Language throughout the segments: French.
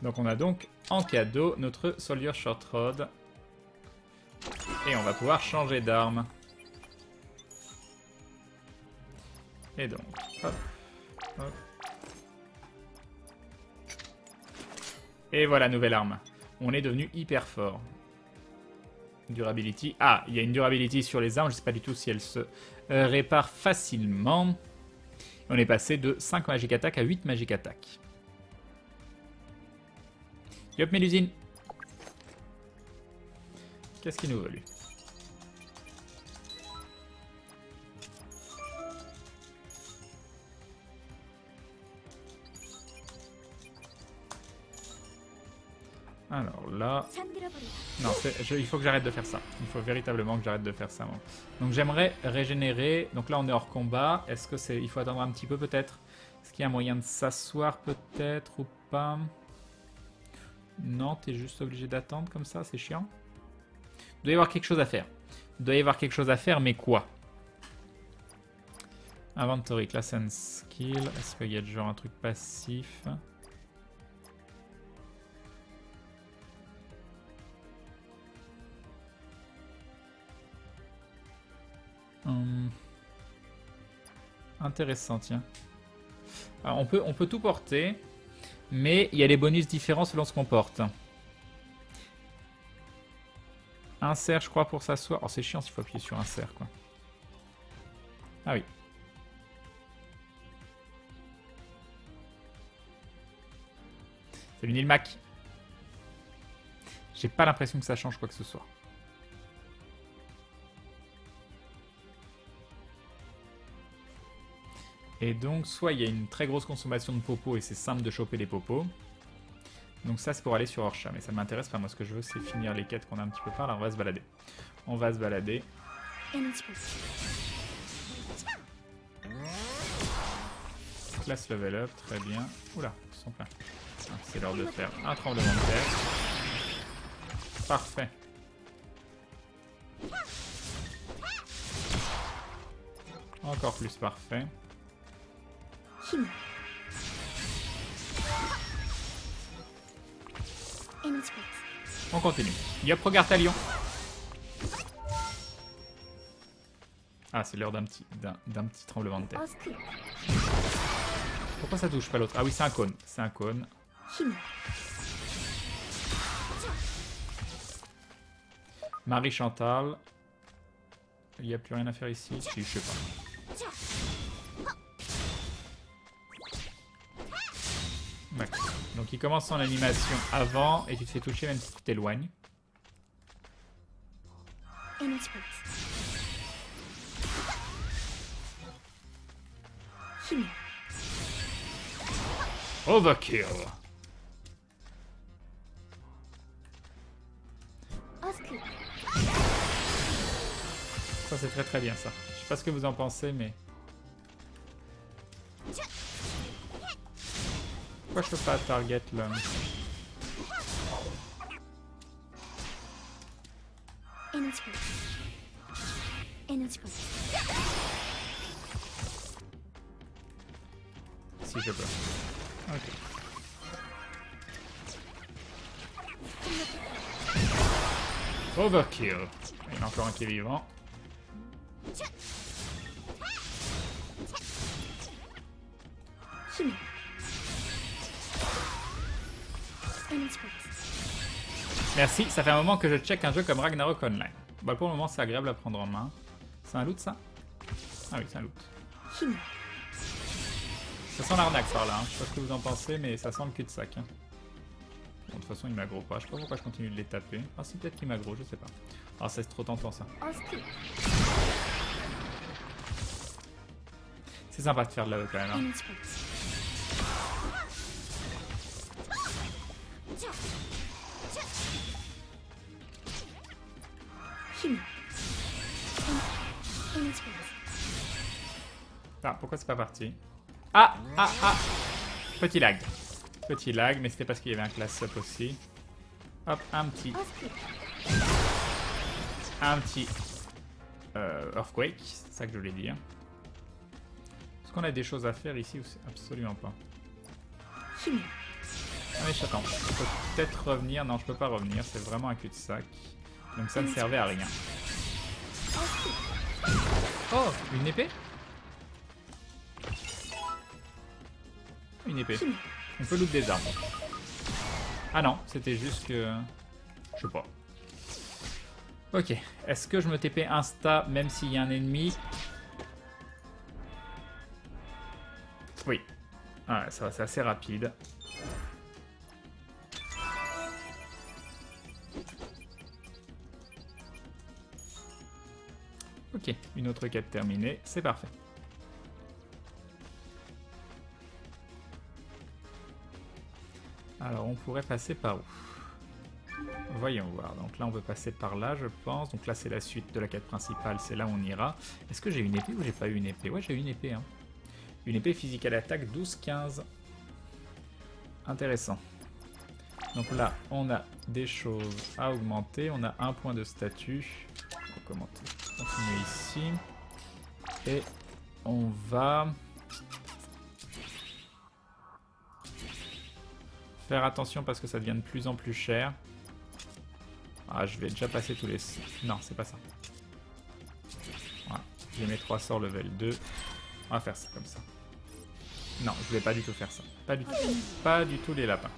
Donc on a donc en cadeau notre Soldier Short Rod. Et on va pouvoir changer d'arme. Et donc, hop, hop. Et voilà, nouvelle arme. On est devenu hyper fort. Durability. Ah, il y a une durability sur les armes. Je ne sais pas du tout si elle se répare facilement. On est passé de 5 Magic Attack à 8 Magic Attack. Yop, Mélusine. Qu'est-ce qu'il nous veut, lui? Alors là... Non, il faut que j'arrête de faire ça. Il faut véritablement que j'arrête de faire ça. Moi. Donc j'aimerais régénérer. Donc là on est hors combat. Est-ce que c'est... Il faut attendre un petit peu peut-être. Est-ce qu'il y a moyen de s'asseoir peut-être ou pas? Non, t'es juste obligé d'attendre comme ça, c'est chiant. Il doit y avoir quelque chose à faire. Il doit y avoir quelque chose à faire, mais quoi? Inventory, class and skill. Est-ce qu'il y a genre un truc passif? Intéressant, tiens. Alors, on peut tout porter, mais il y a des bonus différents selon ce qu'on porte. Insert, je crois, pour s'asseoir. Oh, c'est chiant s'il faut appuyer sur insert, quoi. Ah oui. C'est une île Mac. J'ai pas l'impression que ça change quoi que ce soit. Et donc, soit il y a une très grosse consommation de popos et c'est simple de choper les popos. Donc ça, c'est pour aller sur Orsha. Mais ça ne m'intéresse pas. Moi, ce que je veux, c'est finir les quêtes qu'on a un petit peu par là. On va se balader. On va se balader. Classe level up. Très bien. Oula, ils sont pleins. Ah, c'est l'heure de faire un tremblement de terre. Parfait. Encore plus parfait. On continue. Yop, regarde ta lion. Ah, c'est l'heure d'un petit tremblement de terre. Pourquoi ça touche pas l'autre? Ah oui, c'est un cône. C'est un cône. Marie Chantal. Il n'y a plus rien à faire ici. Si, je sais pas. D'accord. Donc il commence son animation avant et tu te fais toucher même si tu t'éloignes. Overkill. Ça c'est très très bien ça. Je sais pas ce que vous en pensez mais... Pourquoi je peux pas target l'homme? Si je peux. Ok. Overkill. Il y en a encore un qui est vivant. Merci, ça fait un moment que je check un jeu comme Ragnarok Online. Bah pour le moment c'est agréable à prendre en main. C'est un loot ça? Ah oui c'est un loot. Ça sent l'arnaque par là, hein. Je sais pas ce que vous en pensez mais ça sent le cul-de-sac. Hein. Bon, de toute façon il m'aggro pas, je sais pas pourquoi je continue de les taper. Ah si peut-être qu'il m'aggro, je sais pas. Ah c'est trop tentant ça. C'est sympa de faire de la E quand même. Hein. Ah, pourquoi c'est pas parti? Ah, ah, ah! Petit lag. Petit lag, mais c'était parce qu'il y avait un class up aussi. Hop, un petit... Earthquake, c'est ça que je voulais dire. Est-ce qu'on a des choses à faire ici ou c'est absolument pas? mais j'attends. Je peux peut-être revenir. Non, je peux pas revenir. C'est vraiment un cul-de-sac. Donc ça ne servait à rien. Oh, une épée? Une épée. On peut loot des armes. Ah non, c'était juste que... Je sais pas. Ok. Est-ce que je me TP insta même s'il y a un ennemi? Oui. Ah ouais, ça va, c'est assez rapide. Ok, une autre quête terminée, c'est parfait. Alors on pourrait passer par où? Voyons voir, donc là on peut passer par là je pense, donc là c'est la suite de la quête principale, c'est là où on ira. Est-ce que j'ai une épée ou j'ai pas eu une épée? Ouais, j'ai eu une épée, hein. Une épée physique à l'attaque 12-15. Intéressant. Donc là on a des choses à augmenter, on a un point de statut. On va continuer ici. Et on va... faire attention parce que ça devient de plus en plus cher. Ah, je vais déjà passer tous les... Non, c'est pas ça. Voilà. J'ai mes 3 sorts level 2. On va faire ça comme ça. Non, je vais pas du tout faire ça. Pas du tout. Pas du tout les lapins.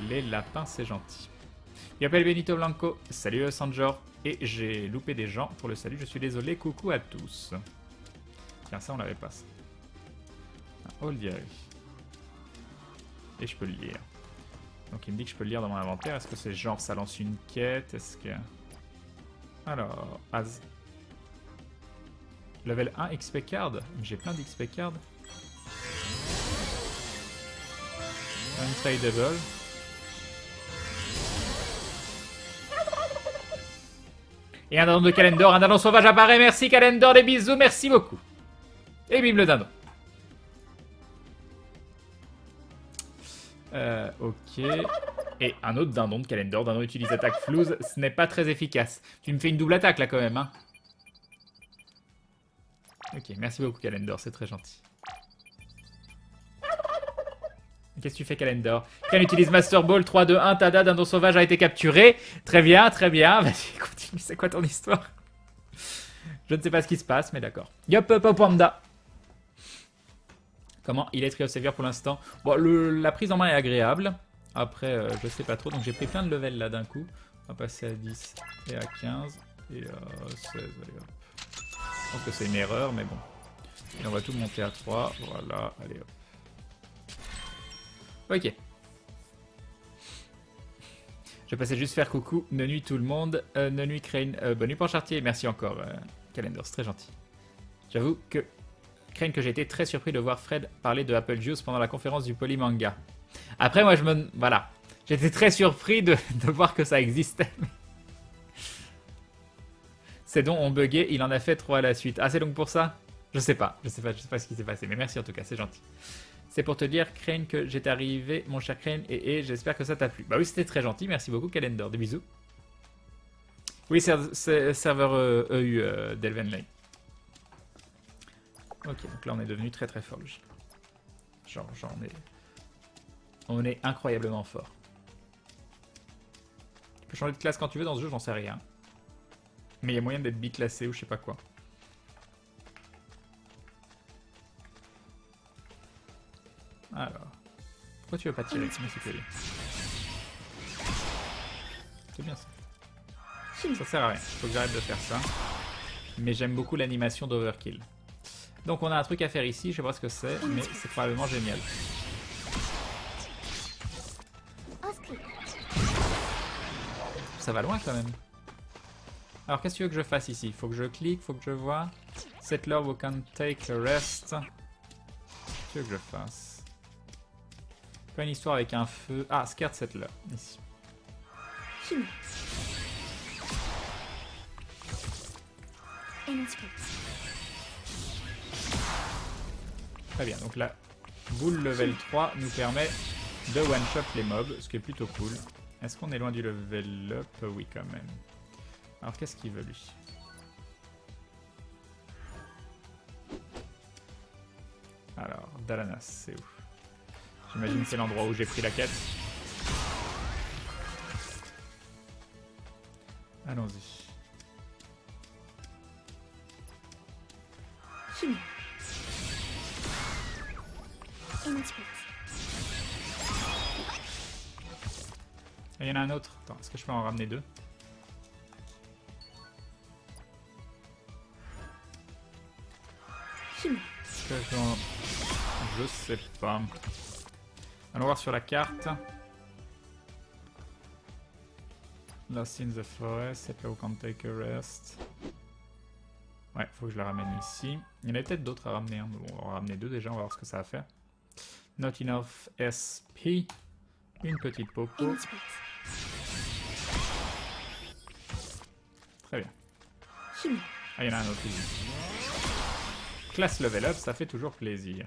Les lapins, c'est gentil. Il m'appelle Benito Blanco. Salut Sanjor. Et j'ai loupé des gens pour le salut. Je suis désolé. Coucou à tous. Tiens, ça, on l'avait pas. Ça. Un All Diary. Et je peux le lire. Donc il me dit que je peux le lire dans mon inventaire. Est-ce que c'est genre ça lance une quête? Est-ce que... Alors, Az. Level 1 XP card. J'ai plein d'XP cards. Untradable. Et un dindon de Kalendor. Un dindon sauvage apparaît. Merci Kalendor, des bisous. Merci beaucoup. Et bim le dindon. Ok. Et un autre dindon de Kalendor. Dindon utilise attaque flouze. Ce n'est pas très efficace. Tu me fais une double attaque là quand même, hein. Ok, merci beaucoup Kalendor, c'est très gentil. Qu'est-ce que tu fais Kalendor? Ken utilise Master Ball 3, 2, 1. Tada, dindon sauvage a été capturé. Très bien, très bien. Vas-y, continue. C'est quoi ton histoire? Je ne sais pas ce qui se passe, mais d'accord. Yop, hop, hop, panda. Comment il est Tree of Savior pour l'instant? Bon, la prise en main est agréable. Après, je sais pas trop. Donc j'ai pris plein de levels là d'un coup. On va passer à 10 et à 15 et à 16. Allez, hop. Je pense que c'est une erreur, mais bon. Et on va tout monter à 3. Voilà, allez hop. Ok. Je passais juste faire coucou. Ne nuit tout le monde. Ne nuit Crane. Bonne nuit Panchartier. Merci encore, Calendar. C'est très gentil. J'avoue que... Crane que j'ai été très surpris de voir Fred parler de Apple Juice pendant la conférence du Polymanga. Après, moi, voilà. J'étais très surpris de voir que ça existait. Ces dons ont bugué. Il en a fait 3 à la suite. Ah, c'est donc pour ça? Je sais pas ce qui s'est passé. Mais merci en tout cas, c'est gentil. C'est pour te dire, Crane, que j'étais arrivé, mon cher Crane, et j'espère que ça t'a plu. Bah oui, c'était très gentil. Merci beaucoup, Calendar. Des bisous. Oui, c'est serveur EU d'Elven Lane. Ok, donc là, on est devenu très très fort, logique. Genre, on est incroyablement fort. Tu peux changer de classe quand tu veux dans ce jeu, j'en sais rien. Mais il y a moyen d'être biclassé ou je sais pas quoi. Alors. Pourquoi tu veux pas tirer? C'est que c'est bien ça. Ça sert à rien. Faut que j'arrête de faire ça. Mais j'aime beaucoup l'animation d'Overkill. Donc on a un truc à faire ici, je sais pas ce que c'est, mais c'est probablement génial. Ça va loin quand même. Alors qu'est-ce que tu veux que je fasse ici? Faut que je clique, faut que je vois. Settler, we can take a rest. Qu'est-ce que tu veux que je fasse? Pas une histoire avec un feu. Ah, Scared Settler, ici. Très bien, donc la boule level 3 nous permet de one-shot les mobs, ce qui est plutôt cool. Est-ce qu'on est loin du level up? Oui, quand même. Alors, qu'est-ce qu'il veut, lui? Alors, Dalanas, c'est où? J'imagine que c'est l'endroit où j'ai pris la quête. Allons-y. Il y en a un autre. Attends, est-ce que je peux en ramener deux? Est-ce que je sais pas. Allons voir sur la carte. Lost in the forest, c'est là où can take a rest. Ouais, faut que je la ramène ici. Il y en a peut-être d'autres à ramener. Hein. Bon, on va en ramener deux déjà, on va voir ce que ça va faire. Not enough SP. Une petite popo. Très bien. Ah, il y en a un autre ici. Classe level up, ça fait toujours plaisir.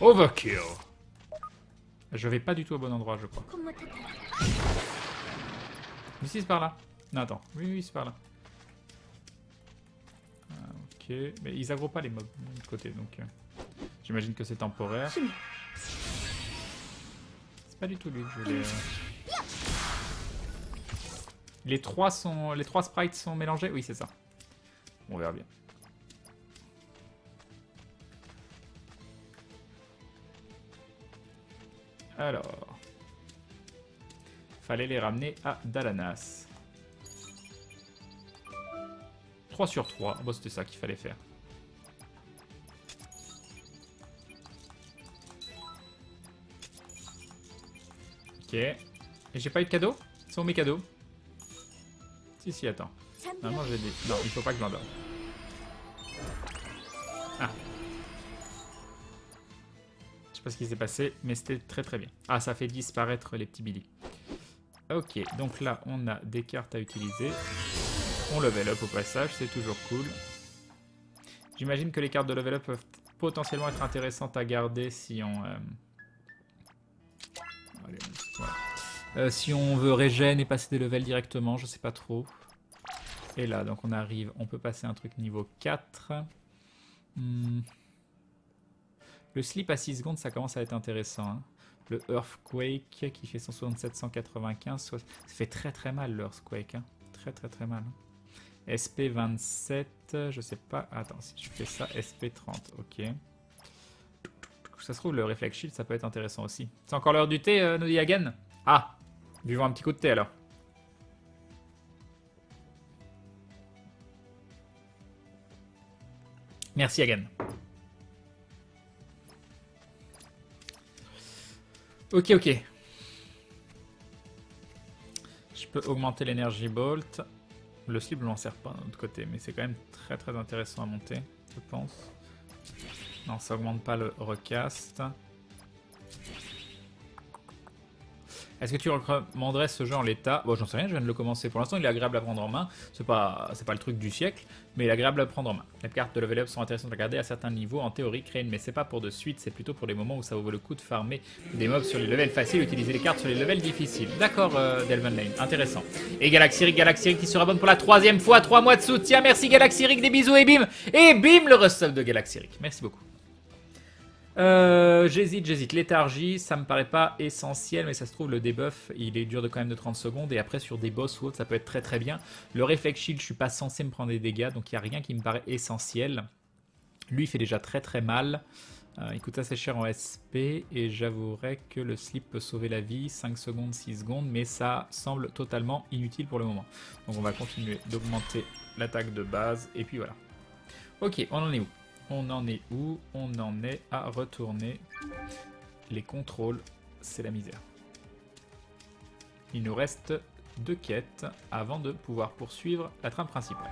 Overkill. Je vais pas du tout au bon endroit, je crois. Mais si, c'est par là. Non, attends. Oui, c'est par là. Ah, ok. Mais ils aggro pas les mobs de l'autre côté, donc... j'imagine que c'est temporaire. C'est pas du tout lui que je voulais... Les trois sprites sont mélangés? Oui, c'est ça. On verra bien. Alors... fallait les ramener à Dalanas. 3 sur 3. Bon, c'était ça qu'il fallait faire. Ok. Et j'ai pas eu de cadeau? Ce sont mes cadeaux. Si, attends. Normalement, j'ai dit... non, il faut pas que je m'endorme. Ah. Je sais pas ce qui s'est passé, mais c'était très très bien. Ah, ça fait disparaître les petits Billy. Ok, donc là, on a des cartes à utiliser. On level up au passage, c'est toujours cool. J'imagine que les cartes de level up peuvent potentiellement être intéressantes à garder si on... allez, voilà. Si on veut régène et passer des levels directement, je sais pas trop. Et là, donc on arrive, on peut passer un truc niveau 4. Le slip à 6 secondes, ça commence à être intéressant. Hein. Le Earthquake qui fait 167-195, ça fait très très mal le Earthquake. Hein. Très mal. SP27, je sais pas. Attends, si je fais ça, SP30, ok. Ça se trouve, le Reflex Shield, ça peut être intéressant aussi. C'est encore l'heure du thé, Nodi Hagen? Ah, buvons un petit coup de thé alors. Merci Hagen. Ok. Je peux augmenter l'énergie bolt. Le slip ne m'en sert pas d'un autre côté, mais c'est quand même très très intéressant à monter, je pense. Non, ça augmente pas le recast. Est-ce que tu recommanderais ce jeu en l'état? Bon, j'en sais rien, je viens de le commencer. Pour l'instant, il est agréable à prendre en main. C'est pas le truc du siècle, mais il est agréable à prendre en main. Les cartes de level up sont intéressantes à garder à certains niveaux. En théorie, créer, mais c'est pas pour de suite, c'est plutôt pour les moments où ça vaut le coup de farmer des mobs sur les levels faciles, utiliser les cartes sur les levels difficiles. D'accord, Delven Lane, intéressant. Et Galaxyric qui se rabonne pour la 3e fois, 3 mois de soutien. Merci Galaxyric, des bisous et bim! Et bim, le resub de Galaxyric. Merci beaucoup. J'hésite. Léthargie, ça me paraît pas essentiel, mais ça se trouve, le debuff, il est dur de quand même de 30 secondes, et après, sur des boss ou autre, ça peut être très très bien. Le Reflex Shield, je suis pas censé me prendre des dégâts, donc il n'y a rien qui me paraît essentiel. Lui, il fait déjà très très mal. Il coûte assez cher en SP, et j'avouerais que le slip peut sauver la vie, 5 secondes, 6 secondes, mais ça semble totalement inutile pour le moment. Donc on va continuer d'augmenter l'attaque de base, et puis voilà. Ok, on en est où ? On en est à retourner. Les contrôles, c'est la misère. Il nous reste 2 quêtes avant de pouvoir poursuivre la trame principale.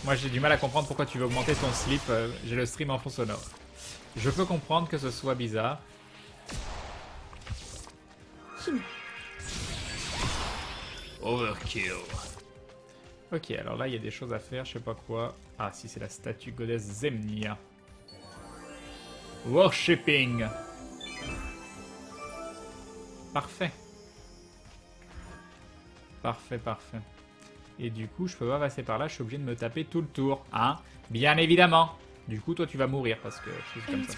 Moi j'ai du mal à comprendre pourquoi tu veux augmenter ton slip. J'ai le stream en fond sonore. Je peux comprendre que ce soit bizarre. Overkill. Ok, alors là, il y a des choses à faire, je sais pas quoi. Ah, si, c'est la statue goddess Zemnia. Worshipping. Parfait. Parfait. Et du coup, je peux pas passer par là, je suis obligé de me taper tout le tour. Hein? Bien évidemment. Du coup, toi, tu vas mourir parce que c'est comme ça.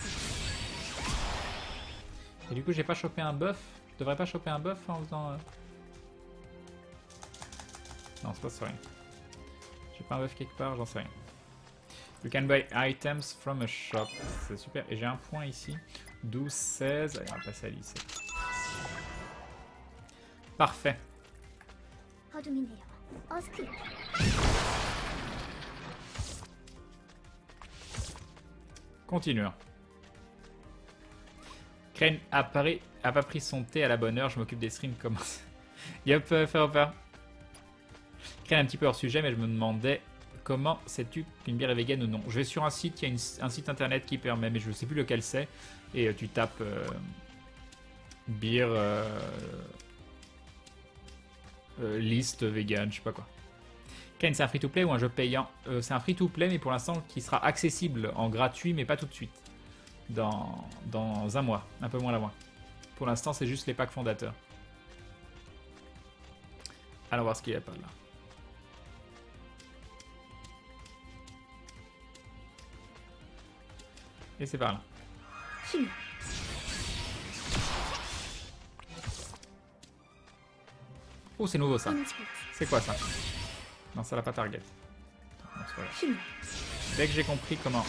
Et du coup, j'ai pas chopé un buff. Je devrais pas choper un buff en faisant... Non, c'est pas ça rien. J'ai pas un buff quelque part, j'en sais rien. You can buy items from a shop. C'est super. Et j'ai un point ici. 12, 16. Allez, on va passer à 17. Parfait. Continuons. Crane a pas pris son thé à la bonne heure. Je m'occupe des streams. Comment ça... Yup, Fairhopper. Crane un petit peu hors sujet, mais je me demandais comment sais-tu qu'une bière est vegan ou non. Je vais sur un site, il y a un site internet qui permet, mais je ne sais plus lequel c'est. Et tu tapes bière liste vegan, je sais pas quoi. Crane, c'est un free-to-play ou un jeu payant? C'est un free-to-play, mais pour l'instant qui sera accessible en gratuit, mais pas tout de suite. Dans un mois, un peu moins d'un mois. Pour l'instant, c'est juste les packs fondateurs. Allons voir ce qu'il y a pas là. Et c'est par là. Oh, c'est nouveau ça. C'est quoi ça? Non, ça l'a pas target. Non, c'est pas grave. Dès que j'ai compris comment...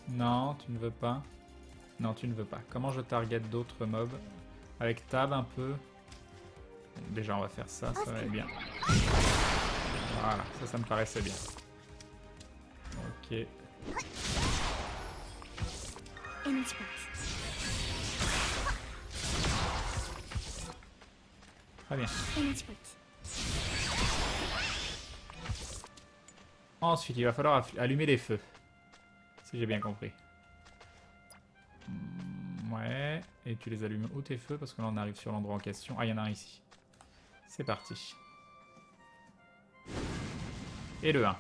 Non, tu ne veux pas. Non, tu ne veux pas. Comment je target d'autres mobs? Avec tab un peu. Bon, déjà, on va faire ça, ça va être bien. Voilà, ça me paraissait bien. Ok. Très bien. Ensuite, il va falloir allumer les feux. Si j'ai bien compris. Ouais. Et tu les allumes où tes feux? Parce que là, on arrive sur l'endroit en question. Ah, il y en a un ici. C'est parti. Et le 1.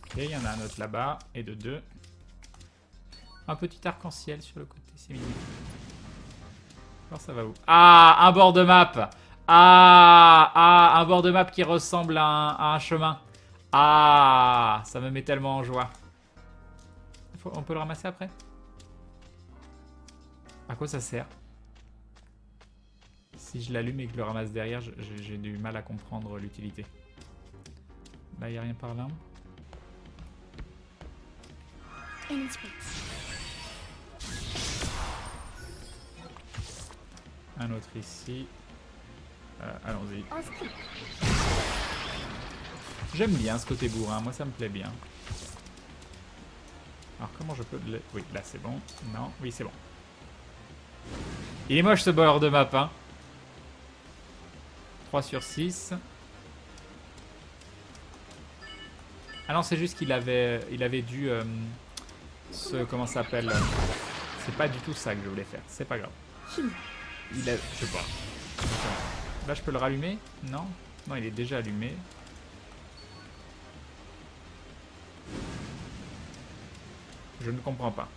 Ok, il y en a un autre là-bas. Et de 2. Un petit arc-en-ciel sur le côté, c'est mignon. Alors ça va où? Ah, un bord de map. Un bord de map qui ressemble à un chemin. Ah, ça me met tellement en joie. On peut le ramasser après? À quoi ça sert? Si je l'allume et que je le ramasse derrière, j'ai du mal à comprendre l'utilité. Là, il n'y a rien par là. Un autre ici. Allons-y. J'aime bien ce côté bourrin, moi ça me plaît bien. Alors comment je peux... Oui, là c'est bon. Non, oui c'est bon. Il est moche ce bord de map, hein. 3 sur 6. Ah non, c'est juste qu'il avait dû... comment ça s'appelle? C'est pas du tout ça que je voulais faire, c'est pas grave. Il a... Je sais pas. Là, je peux le rallumer? Non? Non, il est déjà allumé. Je ne comprends pas.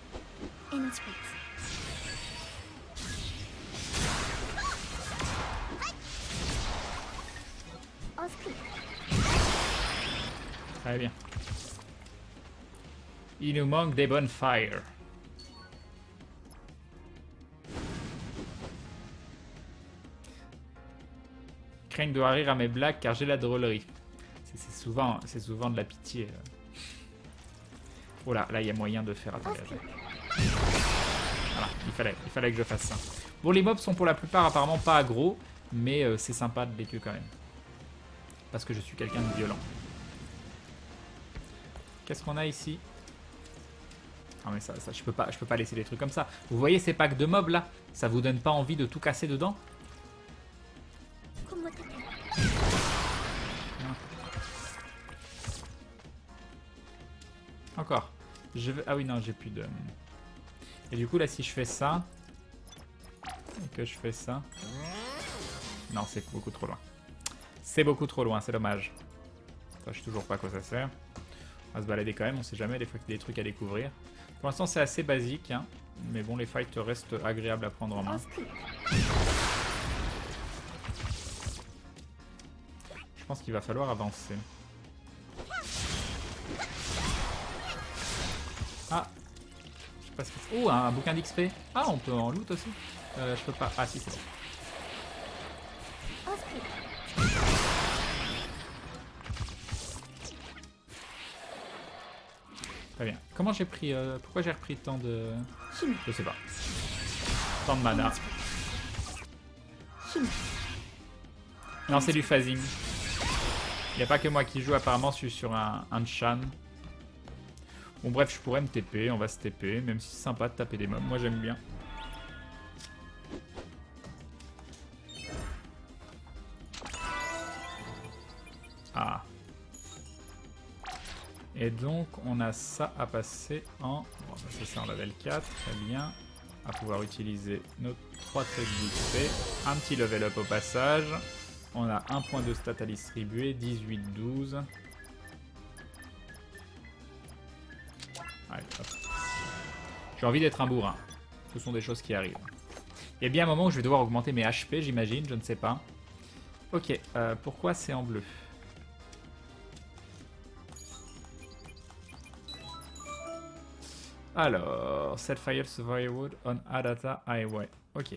Très bien. Il nous manque des bonfires. Crane doit rire à mes blagues car j'ai la drôlerie. C'est souvent de la pitié. Oh là, là il y a moyen de faire atterrir. Voilà, il fallait que je fasse ça. Bon, les mobs sont pour la plupart apparemment pas aggro, mais c'est sympa de les tuer quand même. Parce que je suis quelqu'un de violent. Qu'est-ce qu'on a ici? Ah mais ça je peux pas laisser des trucs comme ça. Vous voyez ces packs de mobs là? Ça vous donne pas envie de tout casser dedans? Non. Encore. Ah oui non j'ai plus de... Et du coup là si je fais ça... Et que je fais ça... Non c'est beaucoup trop loin. C'est beaucoup trop loin, c'est dommage. Ça, je sais toujours pas à quoi ça sert. On va se balader quand même, on sait jamais, des fois qu'il y a des trucs à découvrir. Pour l'instant, c'est assez basique, hein. Mais bon, les fights restent agréables à prendre en main. Je pense qu'il va falloir avancer. Ah, je sais pas ce que c'est. Oh, un bouquin d'XP. Ah, on peut en loot aussi. Je peux pas. Ah, si, c'est bon. Très bien. Comment j'ai pris... pourquoi j'ai repris tant de... Je sais pas. Tant de mana. Non, c'est du phasing. Il n'y a pas que moi qui joue, apparemment, je suis sur un Chan. Bon, bref, je pourrais me TP, on va se TP, même si c'est sympa de taper des mobs. Moi, j'aime bien. Ah. Et donc, on a ça à passer en... Bon, bah, ça, c'est en level 4, très bien. À pouvoir utiliser nos 3 trucs d'XP. Un petit level up au passage. On a un point de stat à distribuer, 18, 12. Allez, hop. J'ai envie d'être un bourrin. Ce sont des choses qui arrivent. Il y a bien un moment où je vais devoir augmenter mes HP, j'imagine, je ne sais pas. Ok, pourquoi c'est en bleu? Alors, set fire firewood on Adata Highway. Ok.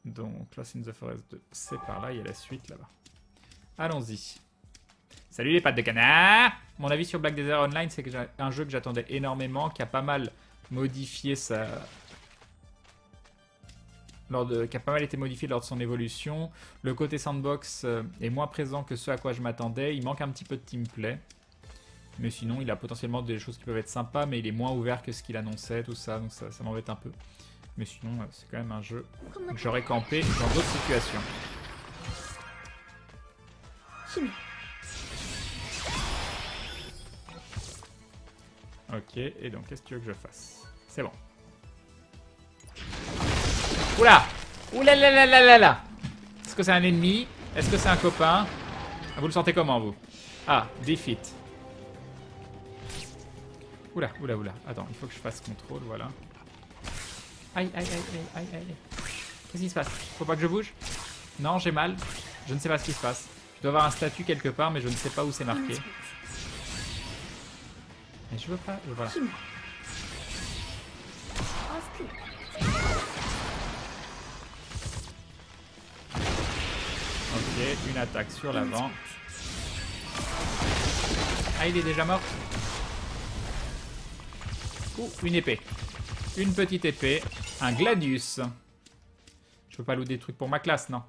Donc, Lost in the Forest 2, c'est par là, il y a la suite là-bas. Allons-y. Salut les pattes de canard! Mon avis sur Black Desert Online, c'est que un jeu que j'attendais énormément, qui a pas mal modifié sa... qui a pas mal été modifié lors de son évolution. Le côté sandbox est moins présent que ce à quoi je m'attendais. Il manque un petit peu de teamplay. Mais sinon, il a potentiellement des choses qui peuvent être sympas, mais il est moins ouvert que ce qu'il annonçait, tout ça, donc ça m'embête un peu. Mais sinon, c'est quand même un jeu que j'aurais campé dans d'autres situations. Ok, et donc qu'est-ce que tu veux que je fasse? C'est bon. Oula! Oula là là là là là! Est-ce que c'est un ennemi? Est-ce que c'est un copain? Vous le sentez comment, vous? Ah, defeat. Oula, oula, oula. Attends, il faut que je fasse contrôle, voilà. Aïe, aïe, aïe, aïe, aïe, aïe. Qu'est-ce qui se passe? Faut pas que je bouge? Non, j'ai mal. Je ne sais pas ce qui se passe. Je dois avoir un statut quelque part, mais je ne sais pas où c'est marqué. Mais je veux pas... Voilà. Ok, une attaque sur l'avant. Ah, il est déjà mort. Ouh, une épée. Une petite épée. Un Gladius. Je peux pas louer des trucs pour ma classe, non?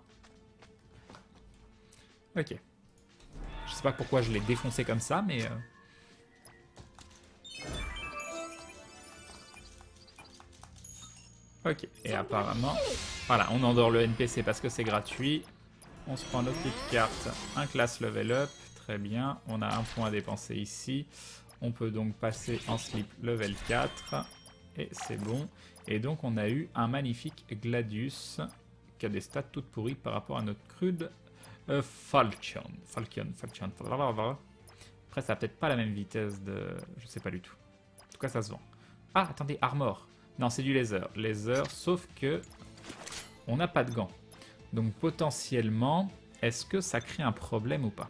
Ok. Je sais pas pourquoi je l'ai défoncé comme ça, mais... Ok, et apparemment... Voilà, on endort le NPC parce que c'est gratuit. On se prend notre petite carte, un class level up. Très bien, on a un point à dépenser ici. On peut donc passer en slip level 4. Et c'est bon. Et donc on a eu un magnifique Gladius qui a des stats toutes pourries par rapport à notre crude Falchion. Après ça a peut-être pas la même vitesse de... Je sais pas du tout. En tout cas ça se vend. Ah attendez, armor. Non c'est du laser. Laser sauf que on n'a pas de gants. Donc potentiellement, est-ce que ça crée un problème ou pas?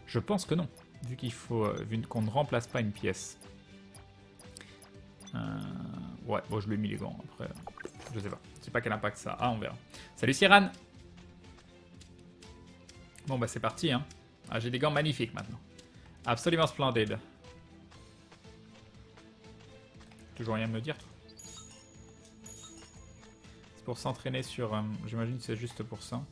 Je pense que non. Vu qu'il faut, vu qu'on ne remplace pas une pièce. Ouais, bon, je lui ai mis les gants. Après, je sais pas. Je sais pas quel impact ça a. Ah, on verra. Salut Cyrane. Bon, bah c'est parti. Hein. Ah, j'ai des gants magnifiques maintenant. Absolument splendide. Toujours rien à me dire, toi. C'est pour s'entraîner sur... J'imagine que c'est juste pour ça.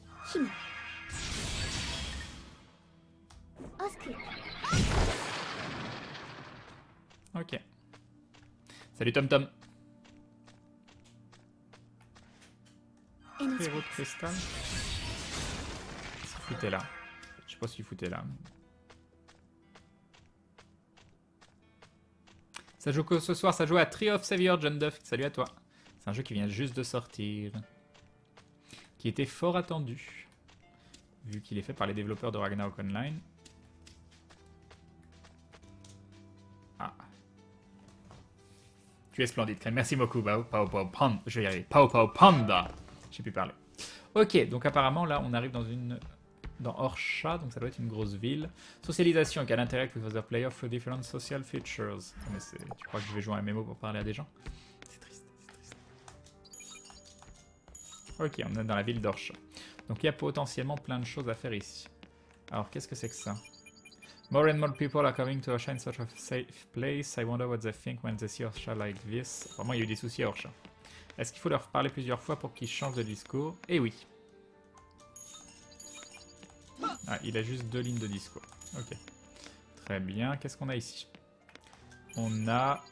Ok. Salut Tom Tom. Héros de cristal. Qu'est-ce qu'il foutait là? Je sais pas ce qu'il foutait là. Ça joue que ce soir, ça joue à Tree of Savior, John Duff. Salut à toi. C'est un jeu qui vient juste de sortir. Qui était fort attendu. vu qu'il est fait par les développeurs de Ragnarok Online. Ah. Tu es splendide, Crane. Merci beaucoup. Panda. Je vais y arriver. Panda. J'ai pu parler. Ok, donc apparemment, là, on arrive dans Orsha, donc ça doit être une grosse ville. Socialisation, can interact with other players through different social features. Mais tu crois que je vais jouer à un MMO pour parler à des gens? C'est triste, c'est triste. Ok, on est dans la ville d'Orsha. Donc il y a potentiellement plein de choses à faire ici. Alors, qu'est-ce que c'est que ça? More and more people are coming to Orsha in such a safe place. I wonder what they think when they see Orsha like this. Apparemment, il y a eu des soucis à Orsha. Est-ce qu'il faut leur parler plusieurs fois pour qu'ils changent de discours? Eh oui. Ah, il a juste 2 lignes de discours. Ok. Très bien. Qu'est-ce qu'on a ici? On a...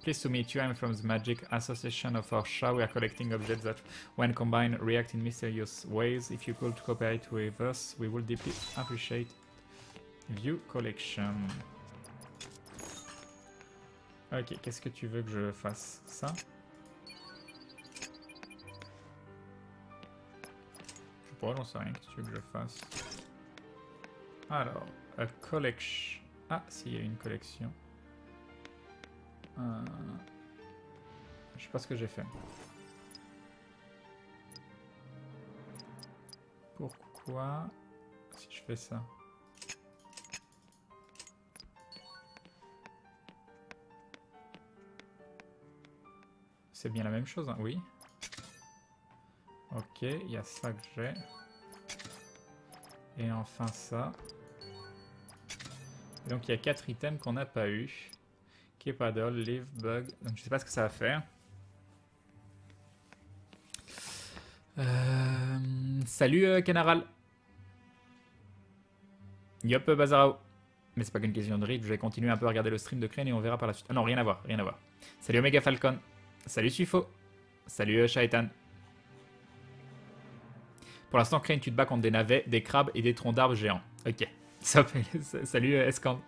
Pleased to meet you. I'm from the Magic Association of Orsha. We are collecting objects that, when combined, react in mysterious ways. If you could cooperate with us, we would deeply appreciate View Collection. Ok, qu'est-ce que tu veux que je fasse? Ça? Je sais pas, j'en sais rien. Qu'est-ce que tu veux que je fasse? Alors, a collection. Ah, si, il y a une collection. Je sais pas ce que j'ai fait. Pourquoi si je fais ça? C'est bien la même chose, hein? Oui. Ok, il y a ça que j'ai. Et enfin ça. Et donc il y a 4 items qu'on n'a pas eu. Kepadol, Live, Bug. Donc je sais pas ce que ça va faire. Salut Canaral. Yop Bazarao. Mais c'est pas qu'une question de rythme, je vais continuer un peu à regarder le stream de Crane et on verra par la suite. Ah non, rien à voir, rien à voir. Salut Omega Falcon. Salut Sufo. Salut Shaitan. Pour l'instant, Crane, tu te bats contre des navets, des crabes et des troncs d'arbres géants. Ok. Salut Escand.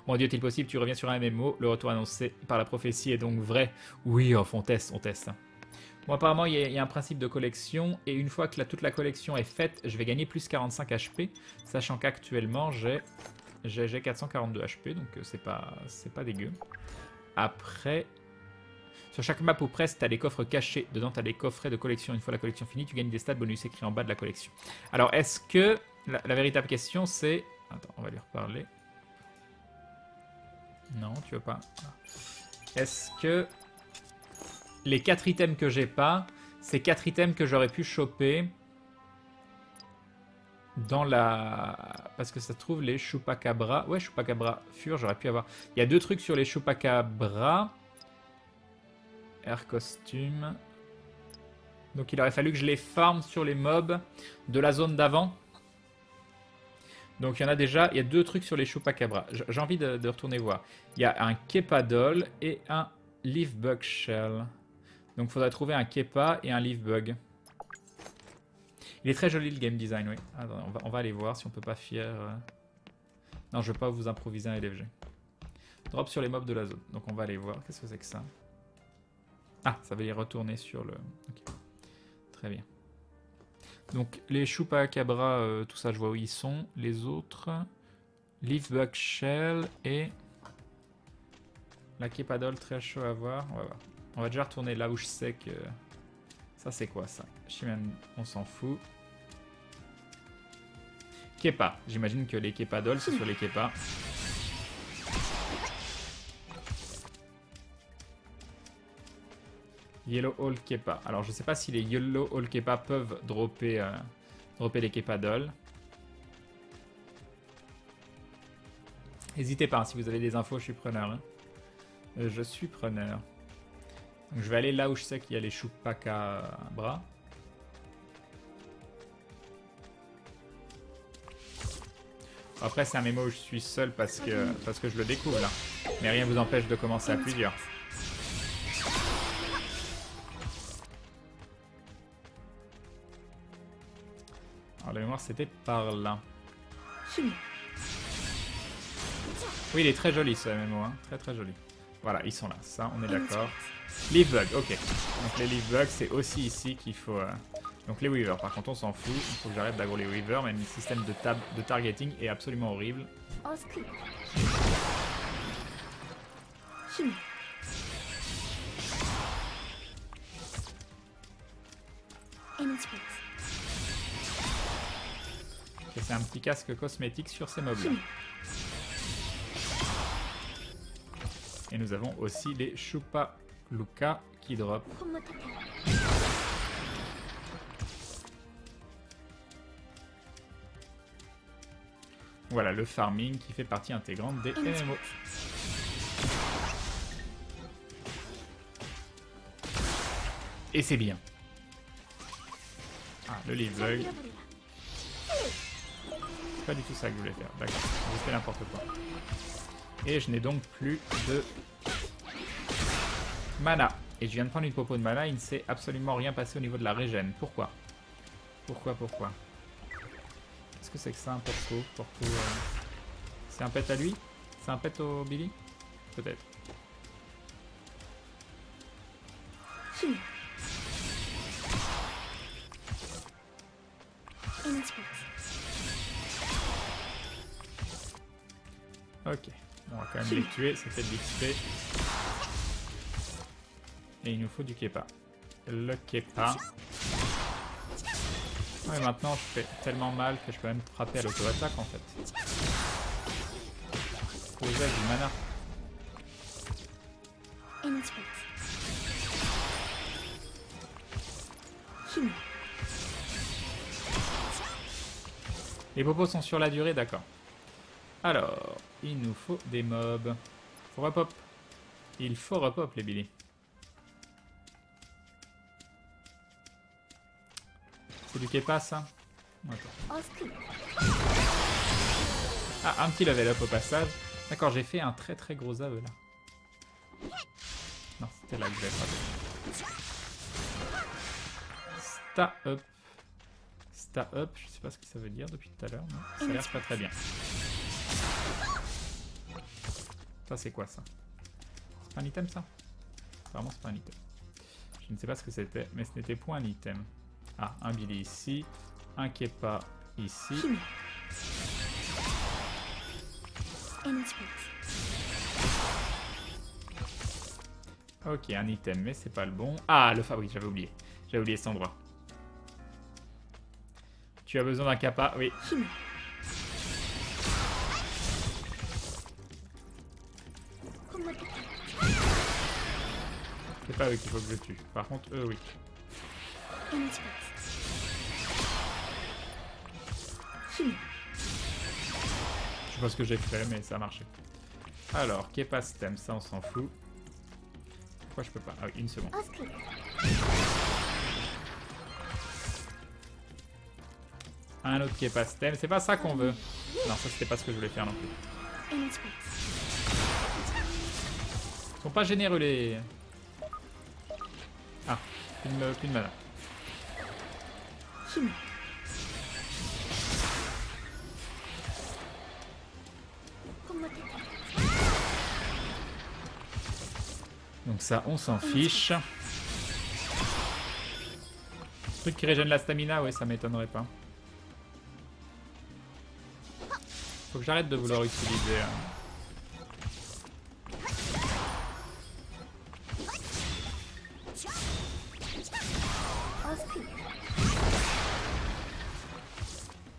Mon dieu, est-il possible, tu reviens sur un MMO, le retour annoncé par la prophétie est donc vrai? Oui, on teste, on teste. Bon, apparemment, il y a un principe de collection, et une fois que toute la collection est faite, je vais gagner plus 45 HP, sachant qu'actuellement, j'ai 442 HP, donc c'est pas dégueu. Après, sur chaque map ou presque, tu as des coffres cachés. Dedans, tu as des coffrets de collection. Une fois la collection finie, tu gagnes des stats bonus écrits en bas de la collection. Alors, est-ce que... La véritable question, c'est... Attends, on va lui reparler. Non, tu veux pas. Est-ce que les 4 items que j'ai pas, c'est 4 items que j'aurais pu choper dans la... Parce que ça se trouve, les Chupacabra... Ouais, Chupacabra Fur, j'aurais pu avoir... Il y a 2 trucs sur les Chupacabra. Air costume. Donc il aurait fallu que je les farm sur les mobs de la zone d'avant. Donc il y en a déjà, il y a 2 trucs sur les Chupacabra. J'ai envie de retourner voir. Il y a un Kepadol et un Leaf Bug Shell. Donc il faudrait trouver un Kepa et un Leaf Bug. Il est très joli le game design, oui. Attends, on va aller voir si on peut pas faire... Non, je veux pas vous improviser un LFG. Drop sur les mobs de la zone. Donc on va aller voir. Qu'est-ce que c'est que ça? Ah, ça va y retourner sur le... Ok. Très bien. Donc les Chupacabra, tout ça je vois où ils sont. Les autres, Leaf Bug Shell et la Kepadol, très chaud à voir. On va voir. On va déjà retourner là où je sais que... Ça c'est quoi ça? Shiman, on s'en fout. Kepa, j'imagine que les Kepadol c'est sur les Kepa. Yellow Hall Kepa. Alors je sais pas si les Yellow Hall Kepa peuvent dropper les Kepadol. N'hésitez pas, hein, si vous avez des infos, je suis preneur. Hein. Je suis preneur. Donc, je vais aller là où je sais qu'il y a les Chupacabra. Après c'est un mémo où je suis seul parce que je le découvre là. Mais rien ne vous empêche de commencer à plusieurs. Alors la mémoire c'était par là. Oui, il est très joli ce MMO, hein. Très très joli. Voilà, ils sont là, ça on est d'accord. Leaf Bug, ok. Donc les Leaf Bugs c'est aussi ici qu'il faut Donc les Weavers, par contre on s'en fout, il faut que j'arrête d'aggro les Weavers, même le système de targeting est absolument horrible. Et c'est un petit casque cosmétique sur ces mobs là. Et nous avons aussi les Chupa Luka qui drop. Voilà le farming qui fait partie intégrante des MMO. Et c'est bien. Ah, le live bug. C'est pas du tout ça que je voulais faire. D'accord, j'ai fait n'importe quoi. Et je n'ai donc plus de mana. Et je viens de prendre une popo de mana, il ne s'est absolument rien passé au niveau de la régène. Pourquoi? Pourquoi? Qu'est-ce que c'est que ça, un Porco? C'est un pet à lui? C'est un pet au Billy? Peut-être. Ok, on va quand même les tuer, ça fait de l'XP. Et il nous faut du Kepa. Le Kepa. Ouais, maintenant je fais tellement mal que je peux même frapper à l'auto-attaque en fait. Poser du mana. Les popos sont sur la durée, d'accord. Alors, il nous faut des mobs. Faut repop. Il faut repop les Billy. C'est du Kepa ça? Attends. Ah, un petit level up au passage. D'accord, j'ai fait un très gros aveu là. Non, c'était là que je vais frapper. Sta up. Sta up, je sais pas ce que ça veut dire depuis tout à l'heure, mais ça a l'air pas très bien. Ça c'est quoi ça? C'est pas un item ça? Apparemment c'est pas un item. Je ne sais pas ce que c'était, mais ce n'était point un item. Ah, un Billy ici, un Kepa ici. Ok, un item, mais c'est pas le bon. Ah, le oui, j'avais oublié. J'avais oublié cet endroit. Tu as besoin d'un Kappa, oui. C'est pas eux qu'il faut que je tue. Par contre, eux, oui. Je sais pas ce que j'ai fait, mais ça a marché. Alors, Kepa stem, ça on s'en fout. Pourquoi je peux pas? Ah oui, une seconde. Un autre Kepa stem, c'est pas ça qu'on veut. Non, ça c'était pas ce que je voulais faire non plus. Ils sont pas généreux les... Ah, plus de mana. Donc ça, on s'en fiche. Truc qui régène la stamina, ouais, ça m'étonnerait pas. Faut que j'arrête de vouloir utiliser...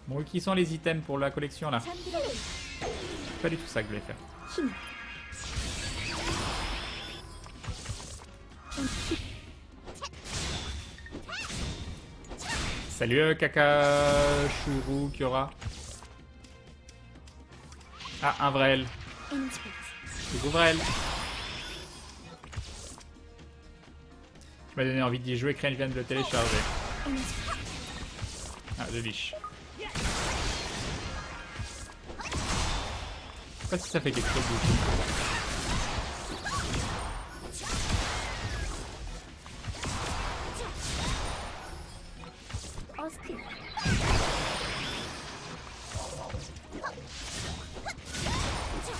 Bon, qui sont les items pour la collection là? C'est pas du tout ça que je voulais faire. Salut Kakashuru Kyora. Ah, un Vrel. Coucou Vrel. Tu m'as donné envie d'y jouer, Crane, je viens de le télécharger. Ah, je liche. Je sais pas si ça fait quelque chose du tout.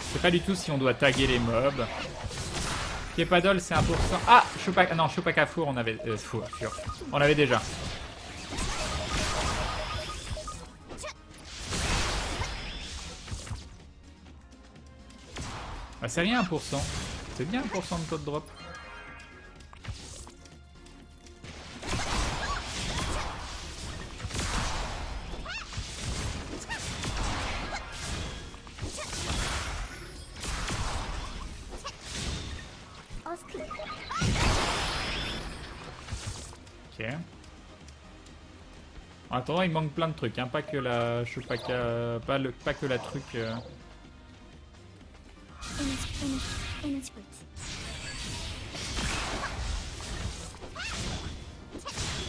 Je sais pas du tout si on doit taguer les mobs. Kepadol c'est 1%. Ah, non, Chupacabra on avait... on avait déjà. Ah, c'est rien 1%. C'est bien 1% de taux de drop. Ok. En attendant, il manque plein de trucs, hein. Pas que la Chupacabra, pas que la truc.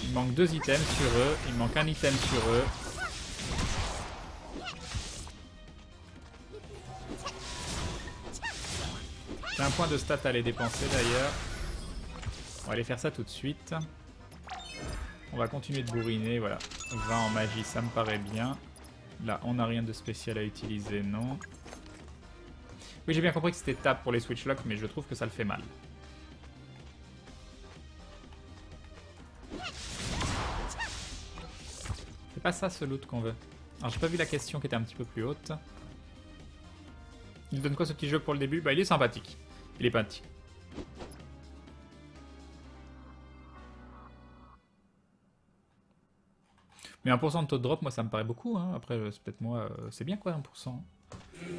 Il manque 2 items sur eux, il manque un item sur eux. J'ai un point de stat à les dépenser d'ailleurs. On va aller faire ça tout de suite. On va continuer de bourriner, voilà. 20 en magie, ça me paraît bien. Là, on n'a rien de spécial à utiliser, non. Oui, j'ai bien compris que c'était tap pour les switch locks, mais je trouve que ça le fait mal. C'est pas ça ce loot qu'on veut. Alors, j'ai pas vu la question qui était un petit peu plus haute. Il donne quoi ce petit jeu pour le début? Bah, il est sympathique. Il est sympathique. Mais 1% de taux de drop, moi ça me paraît beaucoup. Hein. Après, c'est peut-être moi, c'est bien quoi 1%.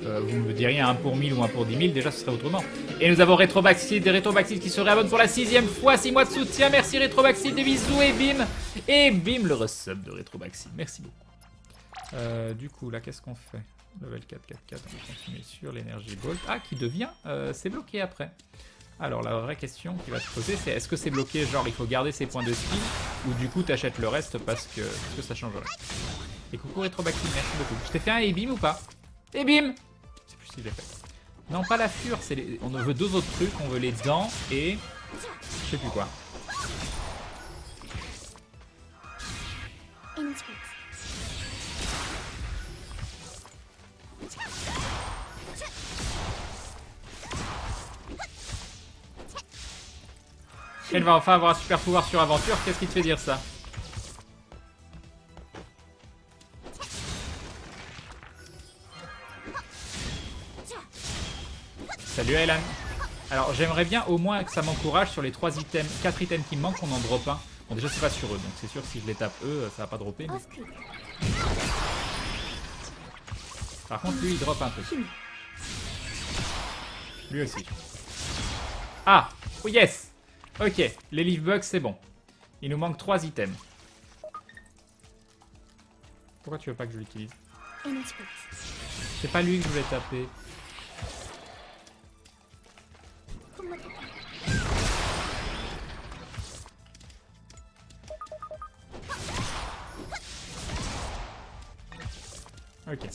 Vous me diriez 1 pour 1000 ou 1 pour 10 000, déjà ce serait autrement. Et nous avons Retrobaxid, des Retrobaxid qui se réabonnent pour la 6ème fois. 6 mois de soutien, merci Retrobaxid, des bisous et bim. Et bim le resub de Retrobaxid, merci beaucoup. Du coup, là qu'est-ce qu'on fait? Level 4, 4, 4, on va continuer sur l'énergie bolt. Ah, qui devient, c'est bloqué après. Alors la vraie question qui va se poser c'est est-ce que c'est bloqué, genre il faut garder ses points de skill, ou du coup t'achètes le reste parce que ça changerait. Et coucou Retrobaxid, merci beaucoup. Je t'ai fait un ebim ou pas? Ebim! C'est plus si je l'ai fait. Non pas la fure, c'est les... on veut 2 autres trucs, on veut les dents et... je sais plus quoi. Elle va enfin avoir un super pouvoir sur aventure, qu'est-ce qui te fait dire ça? Salut Elan. Alors j'aimerais bien au moins que ça m'encourage sur les 3 items, 4 items qui me manquent, on en drop un. Bon déjà c'est pas sur eux, donc c'est sûr que si je les tape eux, ça va pas dropper. Mais... par contre lui il drop un truc. Lui aussi. Ah! Oh yes! Ok, les leaf bugs c'est bon. Il nous manque 3 items. Pourquoi tu veux pas que je l'utilise? C'est pas lui que je voulais taper. Ok.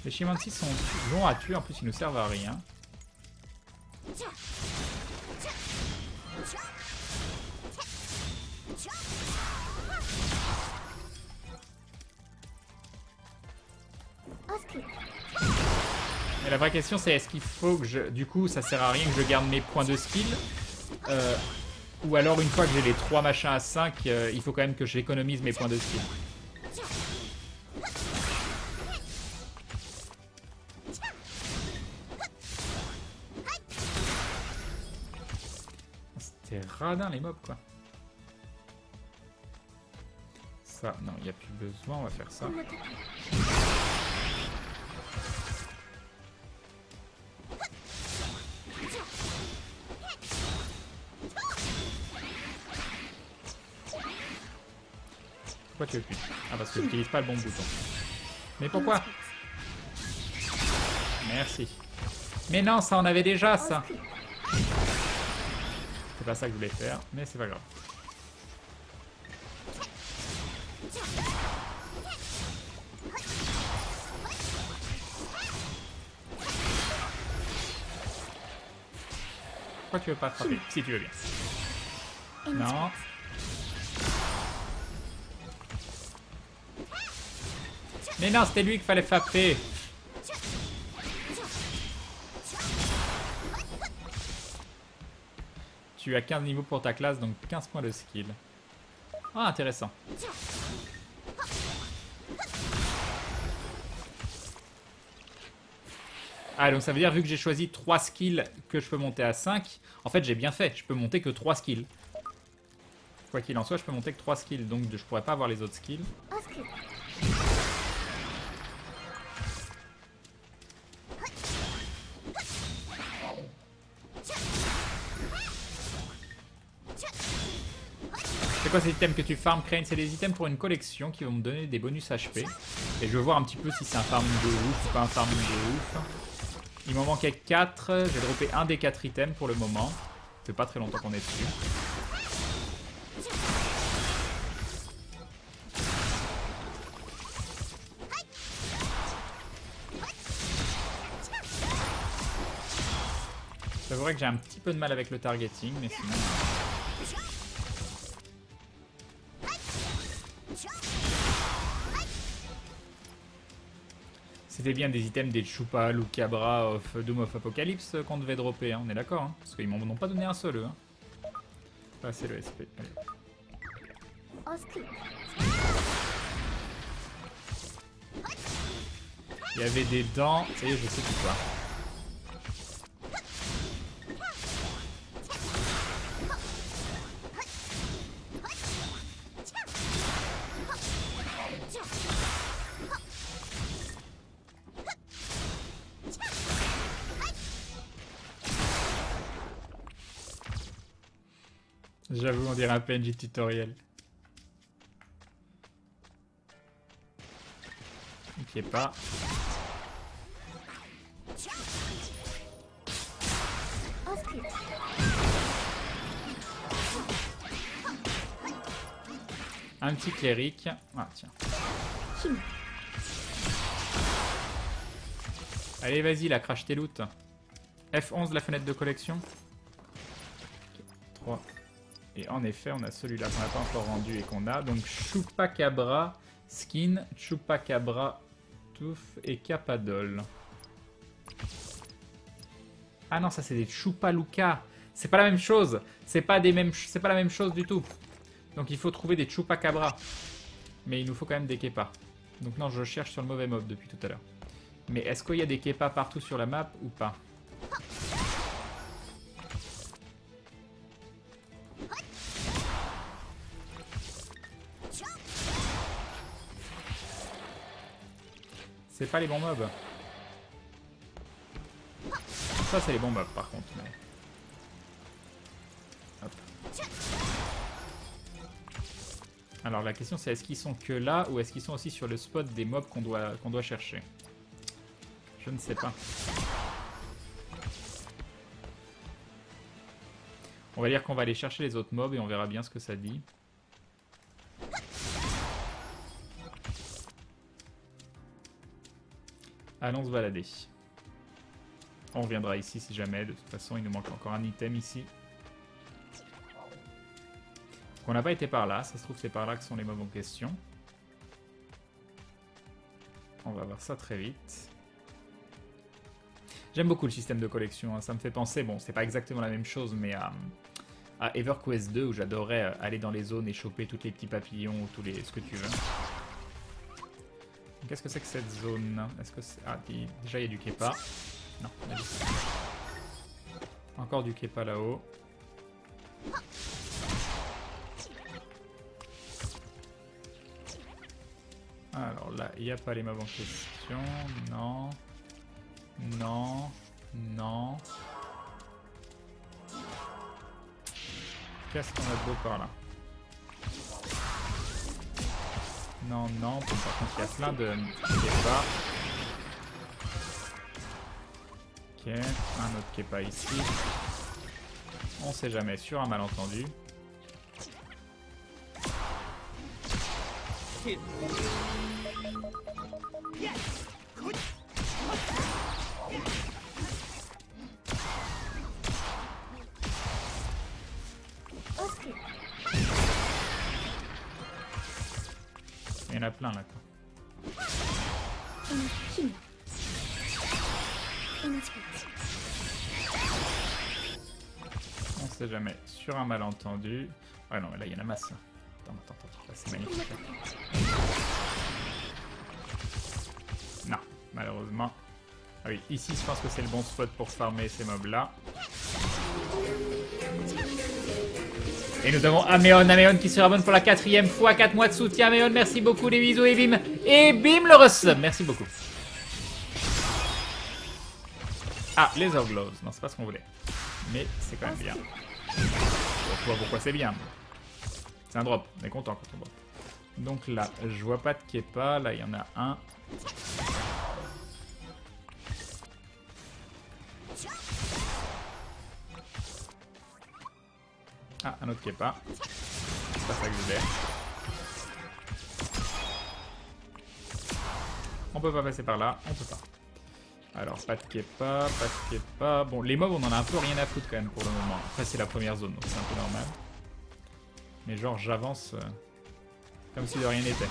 Les Shimansi sont longs à tuer, en plus ils nous servent à rien. Mais la vraie question c'est est-ce qu'il faut que je... du coup ça sert à rien que je garde mes points de skill ou alors une fois que j'ai les 3 machins à 5 il faut quand même que j'économise mes points de skill. C'était radin les mobs quoi. Ça, non, il n'y a plus besoin, on va faire ça. Pourquoi tu veux plus? Ah parce que j'utilise pas le bon bouton. Mais pourquoi? Merci. Mais non, ça on avait déjà ça. C'est pas ça que je voulais faire, mais c'est pas grave. Pourquoi tu veux pas frapper? Si tu veux bien. Non. Mais non, c'était lui qu'il fallait frapper. Tu as 15 niveaux pour ta classe, donc 15 points de skill. Ah, intéressant. Ah, donc ça veut dire, vu que j'ai choisi 3 skills que je peux monter à 5, en fait j'ai bien fait, je peux monter que 3 skills. Quoi qu'il en soit, je peux monter que 3 skills, donc je pourrais pas avoir les autres skills. C'est quoi ces items que tu farmes, Crane? C'est des items pour une collection qui vont me donner des bonus HP. Et je veux voir un petit peu si c'est un farming de ouf ou pas un farming de ouf. Il m'en manquait 4, j'ai droppé un des 4 items pour le moment. Ça fait pas très longtemps qu'on est dessus. J'avouerais que j'ai un petit peu de mal avec le targeting, mais sinon... C'était bien des items des Chupa, Lucabra, of Doom of Apocalypse qu'on devait dropper, hein, on est d'accord, hein, parce qu'ils m'en ont pas donné un seul, eux. Hein. Ah, c'est le SP. Allez. Il y avait des dents, ça y est, je sais tout quoi. J'avoue, on dirait un PNJ tutoriel. Ok, pas. Un petit cléric. Ah, tiens. Allez, vas-y, là, crache tes loot. F11, la fenêtre de collection. Okay, 3. Et en effet, on a celui-là qu'on n'a pas encore rendu et qu'on a. Donc, Chupacabra, Skin, Chupacabra, Tooth et Capadol. Ah non, ça c'est des Chupaluca. C'est pas la même chose. C'est pas la même chose du tout. Donc il faut trouver des Chupacabra. Mais il nous faut quand même des Kepa. Donc non, je cherche sur le mauvais mob depuis tout à l'heure. Mais est-ce qu'il y a des Kepa partout sur la map ou pas? C'est pas les bons mobs. Ça c'est les bons mobs par contre. Mais... Hop. Alors la question c'est est-ce qu'ils sont que là ou est-ce qu'ils sont aussi sur le spot des mobs qu'on doit chercher? Je ne sais pas. On va dire qu'on va aller chercher les autres mobs et on verra bien ce que ça dit. Allons se balader. On reviendra ici si jamais. De toute façon, il nous manque encore un item ici. On n'a pas été par là. Ça se trouve, c'est par là que sont les mobs en question. On va voir ça très vite. J'aime beaucoup le système de collection. Hein. Ça me fait penser, bon, c'est pas exactement la même chose, mais à EverQuest 2 où j'adorais aller dans les zones et choper tous les petits papillons ou tous les ce que tu veux. Qu'est-ce que c'est que cette zone? Est-ce que c'est... Ah, déjà il y a du Kepa. Non, on a dit ça. Encore du Kepa là-haut. Alors là, il n'y a pas les mobs en question. Non. Non. Non. Qu'est-ce qu'on a de beau par là? Non, non. Bon, par contre, il y a plein de Kepa. Ok, un autre Kepa ici. On sait jamais, sur un malentendu. Il y en a plein là quoi. On sait jamais, sur un malentendu. Ouais non mais là il y en a masse. Attends, là c'est magnifique. Là. Non, malheureusement. Ah oui, ici je pense que c'est le bon spot pour farmer ces mobs là. Et nous avons Améon qui se rabonne pour la 4e fois. 4 mois de soutien, Améon, merci beaucoup, des bisous et bim. Et bim le resub, merci beaucoup. Ah, les Orglows, non c'est pas ce qu'on voulait. Mais c'est quand même bien. Je vois pourquoi c'est bien. C'est un drop, on est content quand on drop. Donc là, je vois pas de Kepa, là il y en a un. Ah, un autre Kepa. C'est pas ça que je voulais. On peut pas passer par là, on peut pas. Alors, pas de Kepa, pas de Kepa. Bon, les mobs, on en a un peu rien à foutre quand même pour le moment. Après, c'est la première zone, donc c'est un peu normal. Mais genre, j'avance comme si de rien n'était.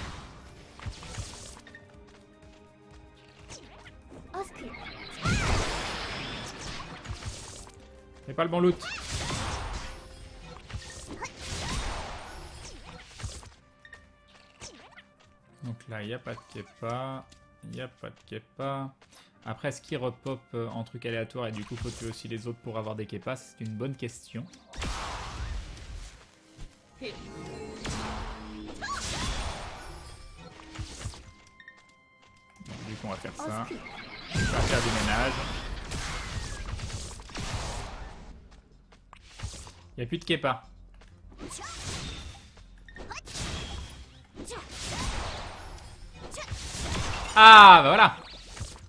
C'est pas le bon loot. Donc là, il n'y a pas de Kepa. Il n'y a pas de Kepa. Après, est-ce qu'il repop en truc aléatoire et du coup, faut tuer aussi les autres pour avoir des Kepas? C'est une bonne question. Du coup, on va faire ça. On va faire du ménage. Il n'y a plus de Kepa. Ah, bah voilà.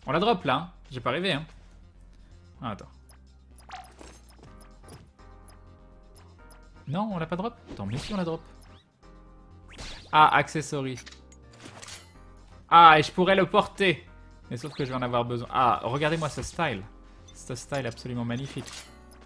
On la drop là. Hein. J'ai pas rêvé. Hein. Ah, attends. Non, on l'a pas drop. Attends, mais si on la drop. Ah, accessory. Ah, et je pourrais le porter. Mais sauf que je vais en avoir besoin. Ah, regardez-moi ce style. Ce style absolument magnifique.